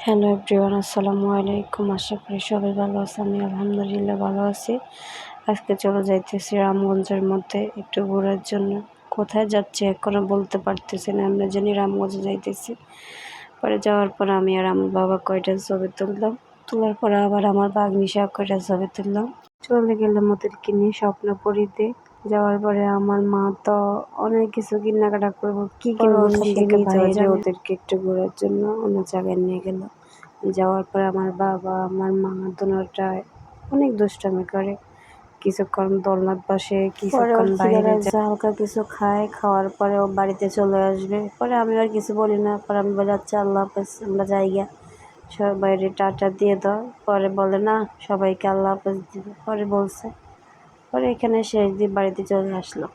Hello everyone, আসসালামু আলাইকুম। আশা করি সবাই ভালো আছে। আমি আলহামদুলিল্লাহ ভালো আছি। আজকে চলে যাইতেছি রামগঞ্জের মধ্যে একটু ঘোরার জন্য। কোথায় যাচ্ছি এখনও বলতে পারতেছি না, আমরা জানি রামগঞ্জে যাইতেছি। পরে যাওয়ার পর আমি আর আমার বাবা কয়টা ছবি তুললাম। তোলার পরে আবার আমার বাগনি সহ কয়টা ছবি তুললাম। চলে গেলাম ওদেরকে নিয়ে স্বপ্নপুরীতে। যাওয়ার পরে আমার মা তো অনেক কিছু কেনাকাটা করবো, কি কিনবো ওখান থেকে বাইরে ওদেরকে একটু ঘোরার জন্য অন্য জায়গায় নিয়ে গেল। যাওয়ার পরে আমার বাবা আমার মা দুজনটায় অনেক দুষ্টামি করে। কিছুক্ষণ দোলনার পাশে, কিছুক্ষণ বাইরে হালকা কিছু খায়। খাওয়ার পরে ও বাড়িতে চলে আসবে। পরে আমি আর কিছু বলি না। পরে আমি বলি আচ্ছা আল্লাহ হাফেজ, আমরা যাই গিয়া, সবাইরে টাটা দিয়ে দাও। পরে বলে না, সবাইকে আল্লাহ হাফেজ দিবে। পরে বলছে, পরে এখানে শেষ দিয়ে বাড়িতে চলে আসলো।